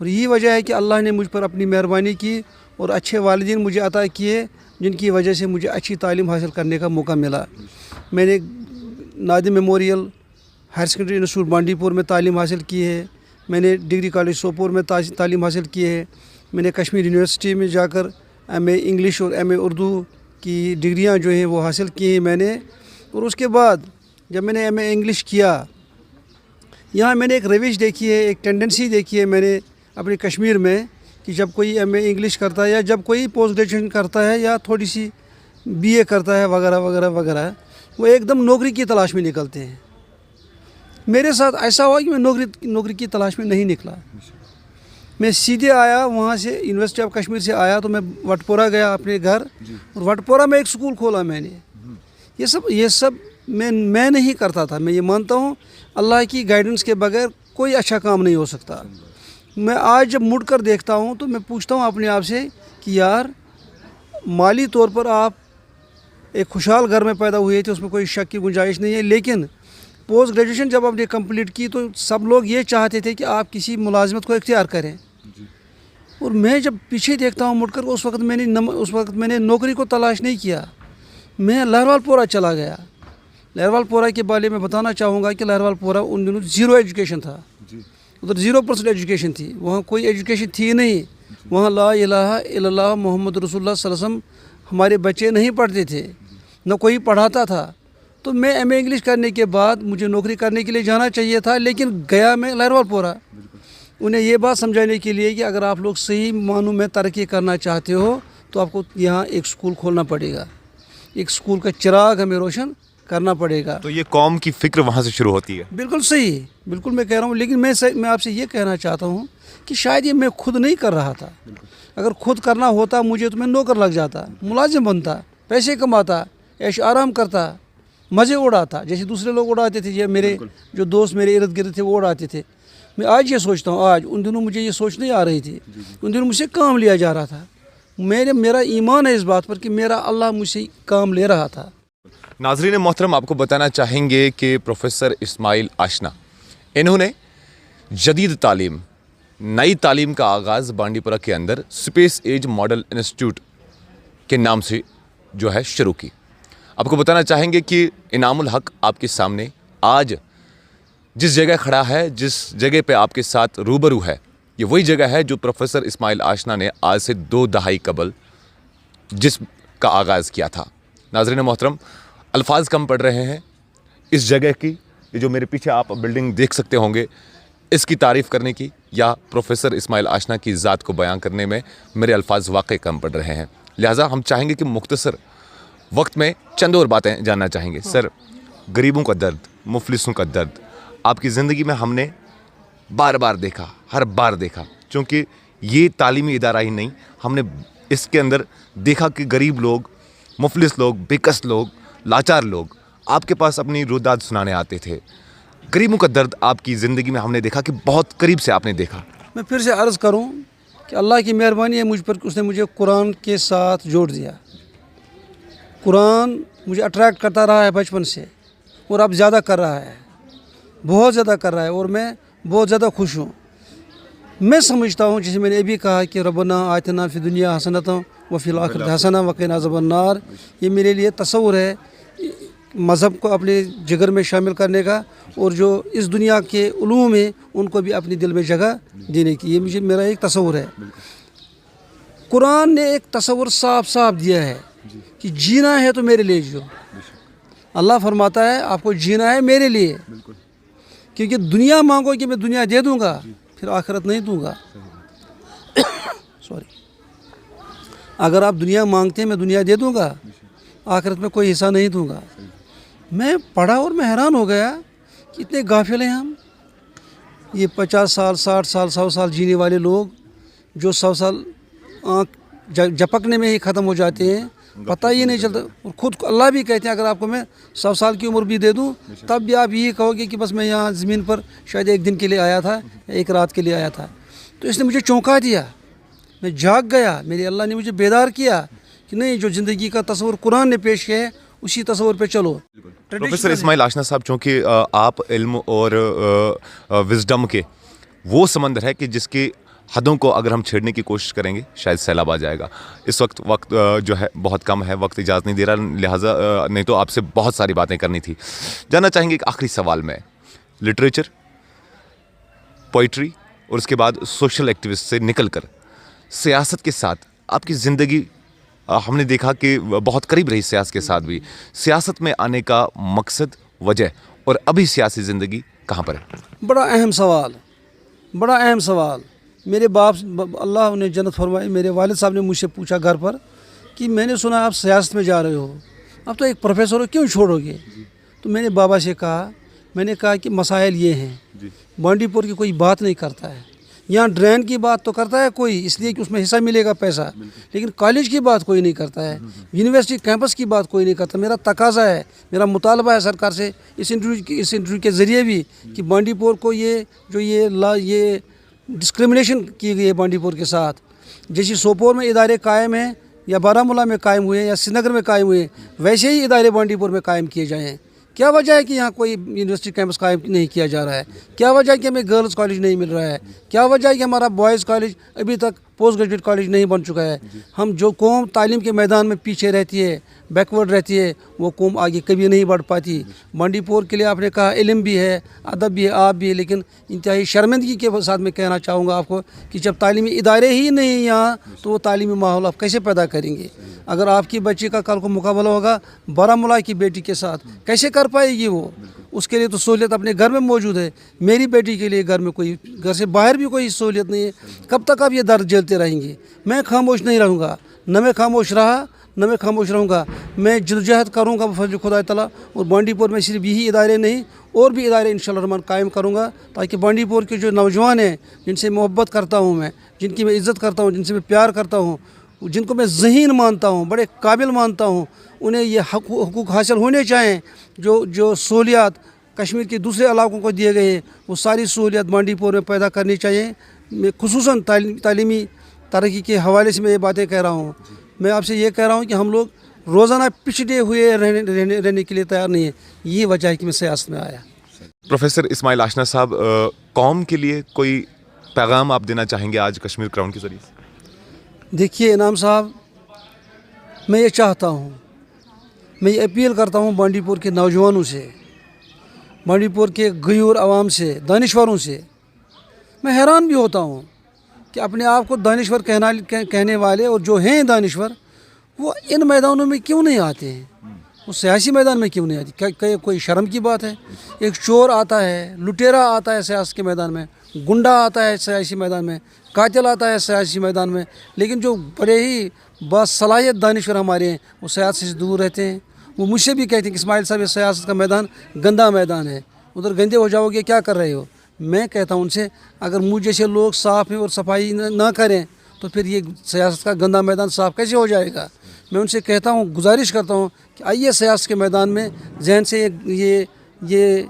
اور یہی وجہ ہے کہ اللہ نے مجھ پر اپنی مہربانی کی اور اچھے والدین مجھے عطا کیے جن کی وجہ سے مجھے اچھی تعلیم حاصل کرنے کا موقع ملا. میں نے نادم میموریل ہائر سیکنڈری انسٹیٹیوٹ بانڈی پور میں تعلیم حاصل کی ہے. میں نے ڈگری کالج سوپور میں تعلیم حاصل کی ہے. میں نے کشمیر یونیورسٹی میں جا کر ایم اے انگلش اور ایم اے اردو کی ڈگریاں جو ہیں وہ حاصل کی ہیں میں نے. اور اس کے بعد جب میں نے ایم اے انگلش کیا, یہاں میں نے ایک روش دیکھی ہے, ایک ٹینڈنسی دیکھی ہے میں نے اپنے کشمیر میں کہ جب کوئی ایم اے انگلش کرتا ہے یا جب کوئی پوسٹ گریجویشن کرتا ہے یا تھوڑی سی بی اے کرتا ہے وغیرہ وغیرہ وغیرہ, وہ ایک دم نوکری کی تلاش میں نکلتے ہیں. میرے ساتھ ایسا ہوا کہ میں نوکری کی تلاش میں نہیں نکلا. میں سیدھے آیا وہاں سے یونیورسٹی آف کشمیر سے آیا تو میں وٹ پورہ گیا اپنے گھر, اور وٹ پورہ میں ایک سکول کھولا میں نے. یہ سب میں نہیں کرتا تھا. میں یہ مانتا ہوں اللہ کی گائیڈنس کے بغیر کوئی اچھا کام نہیں ہو سکتا. میں آج جب مڑ کر دیکھتا ہوں تو میں پوچھتا ہوں اپنے آپ سے کہ یار مالی طور پر آپ ایک خوشحال گھر میں پیدا ہوئے تھے, اس میں کوئی شک کی گنجائش نہیں ہے, لیکن پوسٹ گریجویشن جب آپ نے کمپلیٹ کی تو سب لوگ یہ چاہتے تھے کہ آپ کسی ملازمت کو اختیار کریں. اور میں جب پیچھے دیکھتا ہوں مڑ کر, اس وقت میں نے نوکری کو تلاش نہیں کیا. میں لہروال پورہ چلا گیا. لہروال پورہ کے بارے میں بتانا چاہوں گا کہ لہروال پورہ ان دنوں 0 ایجوکیشن تھا. ادھر 0% ایجوکیشن تھی, وہاں کوئی ایجوکیشن تھی نہیں. وہاں لا الہ الا اللہ محمد رسول اللہ صلی اللہ علیہ وسلم ہمارے بچے نہیں پڑھتے تھے, نہ کوئی پڑھاتا تھا. تو میں ایم اے انگلش کرنے کے بعد مجھے نوکری کرنے کے لیے جانا چاہیے تھا, لیکن گیا میں لہروال پورہ انہیں یہ بات سمجھانے کے لیے کہ اگر آپ لوگ صحیح معنوں میں ترقی کرنا چاہتے ہو تو آپ کو یہاں ایک سکول کھولنا پڑے گا, ایک سکول کا چراغ ہمیں روشن کرنا پڑے گا. تو یہ قوم کی فکر وہاں سے شروع ہوتی ہے. بالکل صحیح, بالکل میں کہہ رہا ہوں. لیکن میں آپ سے یہ کہنا چاہتا ہوں کہ شاید یہ میں خود نہیں کر رہا تھا. اگر خود کرنا ہوتا مجھے تو میں نوکر لگ جاتا, ملازم بنتا, پیسے کماتا, عیش آرام کرتا, مزے اڑاتا جیسے دوسرے لوگ اڑاتے تھے. یہ میرے جو دوست میرے ارد گرد تھے وہ اڑاتے تھے. میں آج یہ سوچتا ہوں, آج ان دنوں مجھے یہ سوچ نہیں آ رہی تھی. ان دنوں مجھ سے کام لیا جا رہا تھا. میرا ایمان ہے اس بات پر کہ میرا اللہ مجھ سے کام لے رہا تھا. ناظرین محترم, آپ کو بتانا چاہیں گے کہ پروفیسر اسماعیل آشنا انہوں نے جدید تعلیم, نئی تعلیم کا آغاز بانڈی پورہ کے اندر اسپیس ایج ماڈل انسٹیٹیوٹ کے نام سے جو ہے شروع کی. آپ کو بتانا چاہیں گے کہ انعام الحق آپ کے سامنے آج جس جگہ کھڑا ہے, جس جگہ پہ آپ کے ساتھ روبرو ہے, یہ وہی جگہ ہے جو پروفیسر اسماعیل آشنا نے آج سے 2 دہائی قبل جس کا آغاز کیا تھا. ناظرین محترم, الفاظ کم پڑ رہے ہیں اس جگہ کی. یہ جو میرے پیچھے آپ بلڈنگ دیکھ سکتے ہوں گے, اس کی تعریف کرنے کی یا پروفیسر اسماعیل آشنا کی ذات کو بیان کرنے میں میرے الفاظ واقعی کم پڑ رہے ہیں. لہٰذا ہم چاہیں گے کہ مختصر وقت میں چند اور باتیں جاننا چاہیں گے. سر, غریبوں کا درد, مفلسوں کا درد آپ کی زندگی میں ہم نے بار بار دیکھا, ہر بار دیکھا. چونکہ یہ تعلیمی ادارہ ہی نہیں, ہم نے اس کے اندر دیکھا کہ غریب لوگ, مفلس لوگ, بےکس لوگ, لاچار لوگ آپ کے پاس اپنی روداد سنانے آتے تھے. غریبوں کا درد آپ کی زندگی میں ہم نے دیکھا کہ بہت قریب سے آپ نے دیکھا. میں پھر سے عرض کروں کہ اللہ کی مہربانی ہے مجھ پر, اس نے مجھے قرآن کے ساتھ جوڑ دیا. قرآن مجھے اٹریکٹ کرتا رہا ہے بچپن سے, اور اب زیادہ کر رہا ہے, بہت زیادہ کر رہا ہے, اور میں بہت زیادہ خوش ہوں. میں سمجھتا ہوں جیسے میں نے ابھی کہا کہ ربنا آتنا فی دنیا حسنۃ وفی الآخرۃ حسنۃ وقنا عذاب النار. یہ میرے لیے تصور ہے مذہب کو اپنے جگر میں شامل کرنے کا, اور جو اس دنیا کے علوم ہیں ان کو بھی اپنے دل میں جگہ دینے کی. یہ میرا ایک تصور ہے. قرآن نے ایک تصور صاف دیا ہے کہ جینا ہے تو میرے لیے جیو. اللہ فرماتا ہے آپ کو جینا ہے میرے لیے, کیونکہ دنیا مانگو کہ میں دنیا دے دوں گا, پھر آخرت نہیں دوں گا. سوری, اگر آپ دنیا مانگتے ہیں میں دنیا دے دوں گا, آخرت میں کوئی حصہ نہیں دوں گا. میں پڑھا اور میں حیران ہو گیا کہ اتنے غافل ہیں ہم. یہ 50 سال 60 سال 100 سال جینے والے لوگ جو 100 سال آنکھ جھپکنے میں ہی ختم ہو جاتے ہیں, پتہ ہی نہیں چلتا. اور خود اللہ بھی کہتے ہیں اگر آپ کو میں 100 سال کی عمر بھی دے دوں تب بھی آپ یہی کہو گے کہ بس میں یہاں زمین پر شاید 1 دن کے لیے آیا تھا, 1 رات کے لیے آیا تھا. تو اس نے مجھے چونکا دیا, میں جاگ گیا, میرے اللہ نے مجھے بیدار کیا کہ نہیں, جو زندگی کا تصور قرآن نے پیش کیا ہے اسی تصور پہ چلو. پروفیسر اسماعیل آشنا صاحب, چونکہ آپ علم اور وزڈم کے وہ سمندر ہے کہ جس کے حدوں کو اگر ہم چھیڑنے کی کوشش کریں گے شاید سیلاب آ جائے گا. اس وقت جو ہے بہت کم ہے, وقت اجازت نہیں دے رہا, لہٰذا نہیں تو آپ سے بہت ساری باتیں کرنی تھی. جاننا چاہیں گے ایک آخری سوال میں, لٹریچر, پوئٹری اور اس کے بعد سوشل ایکٹیوسٹ سے نکل کر سیاست کے ساتھ آپ کی زندگی ہم نے دیکھا کہ بہت قریب رہی سیاست کے ساتھ بھی. سیاست میں آنے کا مقصد, وجہ اور ابھی سیاسی زندگی کہاں پر ہے؟ بڑا اہم سوال, بڑا اہم سوال. میرے باپ, اللہ انہیں جنت فرمائے, میرے والد صاحب نے مجھ سے پوچھا گھر پر کہ میں نے سنا آپ سیاست میں جا رہے ہو, اب تو ایک پروفیسر ہو, کیوں چھوڑو گے؟ تو میں نے بابا سے کہا, میں نے کہا کہ مسائل یہ ہیں, بانڈی پور کی کوئی بات نہیں کرتا ہے. یہاں ڈرین کی بات تو کرتا ہے کوئی, اس لیے کہ اس میں حصہ ملے گا پیسہ, لیکن کالج کی بات کوئی نہیں کرتا ہے, یونیورسٹی کیمپس کی بات کوئی نہیں کرتا. میرا تقاضا ہے, میرا مطالبہ ہے سرکار سے اس انٹرویو کے ذریعے بھی کہ بانڈی پور کو یہ ڈسکرمنیشن کی گئی ہے بانڈی پور کے ساتھ. جیسے سوپور میں ادارے قائم ہیں یا بارہمولہ میں قائم ہوئے یا سری نگر میں قائم ہوئے, ویسے ہی ادارے بانڈی پور میں قائم کیے جائیں. کیا وجہ ہے کہ یہاں کوئی یونیورسٹی کیمپس قائم نہیں کیا جا رہا ہے؟ کیا وجہ ہے کہ ہمیں گرلز کالج نہیں مل رہا ہے؟ کیا وجہ ہے کہ ہمارا بوائز کالج ابھی تک پوسٹ گریجویٹ کالج نہیں بن چکا ہے؟ ہم جو قوم تعلیم کے میدان میں پیچھے رہتی ہے, بیکورڈ رہتی ہے, وہ قوم آگے کبھی نہیں بڑھ پاتی. بانڈی پور کے لیے آپ نے کہا علم بھی ہے, ادب بھی ہے, آپ بھی ہے, لیکن انتہائی شرمندگی کے ساتھ میں کہنا چاہوں گا آپ کو کہ جب تعلیمی ادارے ہی نہیں یہاں تو وہ تعلیمی ماحول آپ کیسے پیدا کریں گے؟ اگر آپ کی بچی کا کل کو مقابلہ ہوگا بارہمولہ کی بیٹی کے ساتھ, کیسے کر پائے گی وہ؟ اس کے لیے تو سہولیت اپنے گھر میں موجود ہے. میری بیٹی کے لیے گھر سے باہر بھی کوئی سہولیت نہیں ہے. کب تک آپ یہ درد جھیلتے رہیں گے؟ میں خاموش نہیں رہوں گا, نہ میں خاموش رہا نہ میں خاموش رہوں گا. میں جدوجہد کروں گا بفضل خدا تعالیٰ, اور بانڈی پور میں صرف یہی ادارے نہیں اور بھی ادارے انشاءاللہ الرحمن قائم کروں گا, تاکہ بانڈی پور کے جو نوجوان ہیں جن سے محبت کرتا ہوں میں, جن کی میں عزت کرتا ہوں, جن سے میں پیار کرتا ہوں, جن کو میں ذہین مانتا ہوں, بڑے قابل مانتا ہوں, انہیں یہ حقوق حاصل ہونے چاہیں. جو سہولیات کشمیر کے دوسرے علاقوں کو دیے گئے ہیں وہ ساری سہولیات بانڈی پور میں پیدا کرنی چاہیے. میں خصوصاً تعلیمی ترقی کے حوالے سے میں یہ باتیں کہہ رہا ہوں. میں آپ سے یہ کہہ رہا ہوں کہ ہم لوگ روزانہ پچھڑے ہوئے رہنے کے لیے تیار نہیں ہیں. یہ وجہ ہے کہ میں سیاست میں آیا. پروفیسر اسماعیل آشنا صاحب, قوم کے لیے کوئی پیغام آپ دینا چاہیں گے آج کشمیر کراؤن کے ذریعے سے؟ دیکھیے انعام صاحب, میں یہ چاہتا ہوں, میں یہ اپیل کرتا ہوں بانڈی پور کے نوجوانوں سے, بانڈی پور کے غیور عوام سے, دانشوروں سے. میں حیران بھی ہوتا ہوں کہ اپنے آپ کو دانشور کہنے والے اور جو ہیں دانشور, وہ ان میدانوں میں کیوں نہیں آتے ہیں؟ وہ سیاسی میدان میں کیوں نہیں آتی؟ کیا کوئی شرم کی بات ہے؟ ایک چور آتا ہے, لٹیرا آتا ہے سیاست کے میدان میں, گنڈا آتا ہے سیاسی میدان میں, قاتل آتا ہے سیاسی میدان میں, لیکن جو بڑے ہی باصلاحیت دانشور ہمارے ہیں وہ سیاست سے دور رہتے ہیں. وہ مجھ سے بھی کہتے ہیں کہ اسماعیل صاحب یہ سیاست کا میدان گندا میدان ہے, ادھر گندے ہو جاؤ گے, کیا کر رہے ہو؟ میں کہتا ہوں ان سے, اگر مجھ جیسے لوگ صاف ہیں اور صفائی نہ کریں تو پھر یہ سیاست کا گندا میدان صاف کیسے ہو جائے گا؟ میں ان سے کہتا ہوں, گزارش کرتا ہوں کہ آئیے سیاست کے میدان میں ذہن سے یہ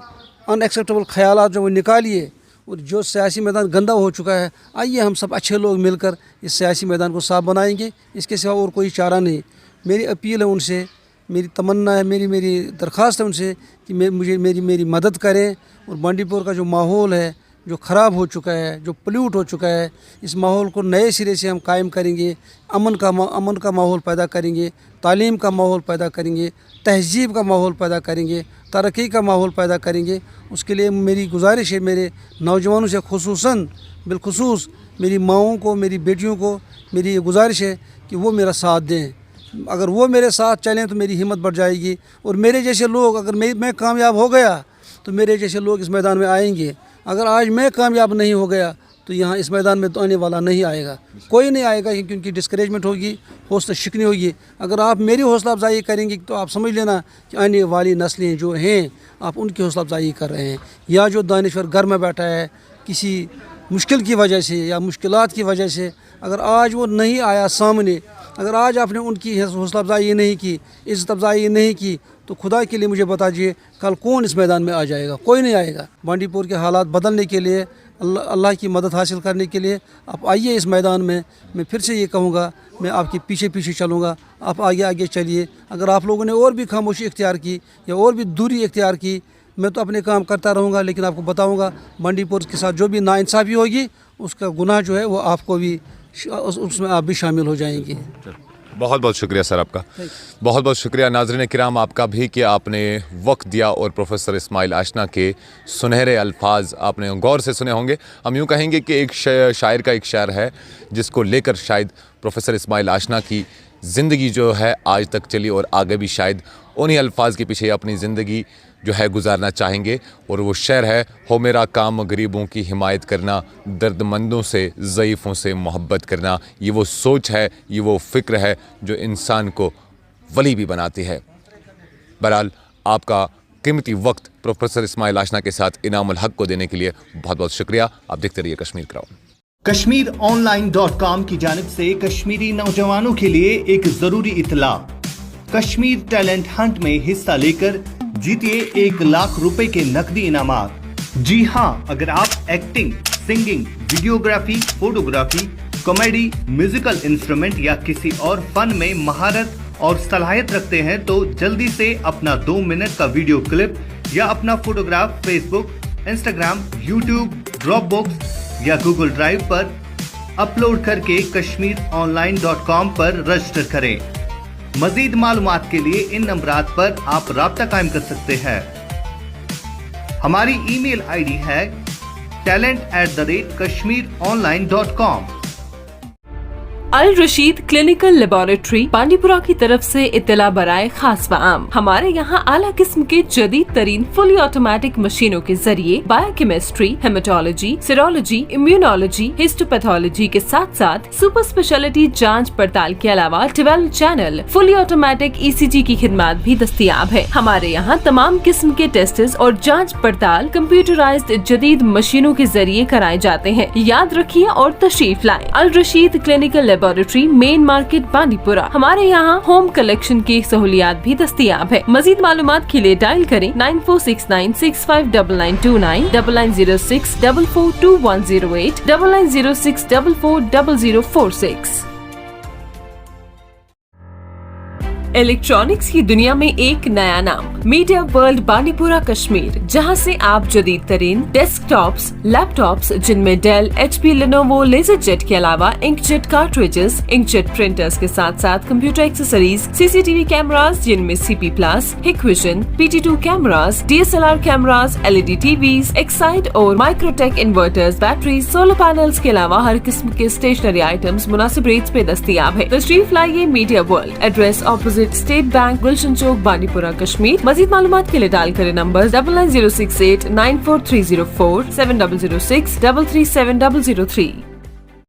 ان ایکسیپٹیبل خیالات جو وہ نکالیے, اور جو سیاسی میدان گندا ہو چکا ہے, آئیے ہم سب اچھے لوگ مل کر اس سیاسی میدان کو صاف بنائیں گے. اس کے سوا اور کوئی چارہ نہیں. میری اپیل ہے ان سے, میری تمنا ہے, میری درخواست ہے ان سے کہ میری مدد کریں, اور بانڈی پور کا جو ماحول ہے جو خراب ہو چکا ہے, جو پلیوٹ ہو چکا ہے, اس ماحول کو نئے سرے سے ہم قائم کریں گے. امن کا ماحول پیدا کریں گے, تعلیم کا ماحول پیدا کریں گے, تہذیب کا ماحول پیدا کریں گے, ترقی کا ماحول پیدا کریں گے. اس کے لیے میری گزارش ہے میرے نوجوانوں سے, بالخصوص میری ماؤں کو, میری بیٹیوں کو میری یہ گزارش ہے کہ وہ میرا ساتھ دیں. اگر وہ میرے ساتھ چلیں تو میری ہمت بڑھ جائے گی, اور میرے جیسے لوگ, اگر میں کامیاب ہو گیا تو میرے جیسے لوگ اس میدان میں آئیں گے. اگر آج میں کامیاب نہیں ہو گیا تو یہاں اس میدان میں تو آنے والا نہیں آئے گا, کوئی نہیں آئے گا, کیونکہ ڈسکریجمنٹ ہوگی, حوصلہ شکنی ہوگی. اگر آپ میری حوصلہ افزائی کریں گے تو آپ سمجھ لینا کہ آنے والی نسلیں جو ہیں آپ ان کی حوصلہ افزائی کر رہے ہیں. یا جو دانشور گھر میں بیٹھا ہے کسی مشکل کی وجہ سے یا مشکلات کی وجہ سے, اگر آج وہ نہیں آیا سامنے, اگر آج آپ نے ان کی حوصلہ افزائی نہیں کی, عزت افزائی نہیں کی, تو خدا کے لیے مجھے بتا دیجیے کل کون اس میدان میں آ جائے گا؟ کوئی نہیں آئے گا. بانڈی پور کے حالات بدلنے کے لیے, اللہ کی مدد حاصل کرنے کے لیے آپ آئیے اس میدان میں. میں پھر سے یہ کہوں گا, میں آپ کے پیچھے چلوں گا, آپ آگے چلیے. اگر آپ لوگوں نے اور بھی خاموشی اختیار کی یا اور بھی دوری اختیار کی, میں تو اپنے کام کرتا رہوں گا, لیکن آپ کو بتاؤں گا بانڈی پور کے ساتھ جو بھی ناانصافی ہوگی اس کا گناہ جو ہے وہ آپ کو بھی اس میں آپ بھی شامل ہو جائیں گے. بہت بہت شکریہ سر آپ کا. بہت بہت شکریہ ناظرین کرام آپ کا بھی کہ آپ نے وقت دیا اور پروفیسر اسماعیل آشنا کے سنہرے الفاظ آپ نے غور سے سنے ہوں گے. ہم یوں کہیں گے کہ ایک شاعر کا ایک شعر ہے جس کو لے کر شاید پروفیسر اسماعیل آشنا کی زندگی جو ہے آج تک چلی اور آگے بھی شاید انہی الفاظ کے پیچھے اپنی زندگی جو ہے گزارنا چاہیں گے. اور وہ شعر ہے ہو میرا کام غریبوں کی حمایت کرنا, درد مندوں سے ضعیفوں سے محبت کرنا. یہ وہ سوچ ہے, یہ وہ فکر ہے جو انسان کو ولی بھی بناتی ہے. بہرحال آپ کا قیمتی وقت پروفیسر اسماعیل آشنا کے ساتھ انعام الحق کو دینے کے لیے بہت بہت شکریہ. آپ دیکھتے رہیے کشمیر کراؤن. KashmirOnline.com کی جانب سے کشمیری نوجوانوں کے لیے ایک ضروری اطلاع. کشمیر ٹیلنٹ ہنٹ میں حصہ لے کر جیتیے 1 لاکھ روپے کے نقدی انعامات. جی ہاں, اگر آپ acting, singing, videography, photography, comedy, musical instrument یا کسی اور فن میں مہارت اور صلاحیت رکھتے ہیں تو جلدی سے اپنا 2 منٹ کا ویڈیو کلپ یا اپنا فوٹوگراف فیس بک, انسٹاگرام, یوٹیوب, ڈراپ باکس یا گوگل ڈرائیو پر اپلوڈ کر کے KashmirOnline.com پر رجسٹر کریں. مزید معلومات کے لیے ان نمبرات پر آپ رابطہ قائم کر سکتے ہیں. ہماری ای میل آئی ڈی ہے talent@kashmironline.com. الرشید کلینکل لیبارٹری بانڈی پورہ کی طرف سے اطلاع برائے خاص و عام. ہمارے یہاں اعلیٰ قسم کے جدید ترین فلی آٹومیٹک مشینوں کے ذریعے biochemistry, haematology, serology, immunology, histopathology کے ساتھ ساتھ سپر اسپیشلٹی جانچ پڑتال کے علاوہ 12 چینل فلی آٹومیٹک ECG کی خدمات بھی دستیاب ہے. ہمارے یہاں تمام قسم کے ٹیسٹز اور جانچ پڑتال کمپیوٹرائزڈ جدید مشینوں کے ذریعے کرائے جاتے ہیں. یاد رکھیے اور تشریف لائیں. الرشید کلینکل لیبارٹری, مین مارکیٹ, بانڈی پورہ. ہمارے یہاں ہوم کلیکشن کی سہولیات بھی دستیاب ہے. مزید معلومات کے لیے ڈائل کریں 9469659929, 9906442108, 9906440046. الیکٹرانکس کی دنیا میں ایک نیا نام میڈیا ورلڈ بانڈی پورہ کشمیر, جہاں سے آپ جدید ترین ڈیسک ٹاپس, لیپ ٹاپس جن میں Dell, HP, Lenovo, LaserJet کے علاوہ inkjet cartridges, inkjet printers کے ساتھ ساتھ کمپیوٹر ایکسیسریز, CCTV کیمراز جن میں CP+, Hikvision, PT2 cameras, DSLR cameras, LED TVز, ایکسائڈ اور Microtek inverters, batteries, solar panels کے علاوہ ہر قسم کے اسٹیشنری آئٹمز مناسب ریٹس پہ دستیاب ہے. تشریف لائیے media world, address opposite state bank, Gulshan Chowk, بانڈی پورہ کشمیر. مزید معلومات کے لیے ڈائل کریں نمبر 9906894304, 7006337003.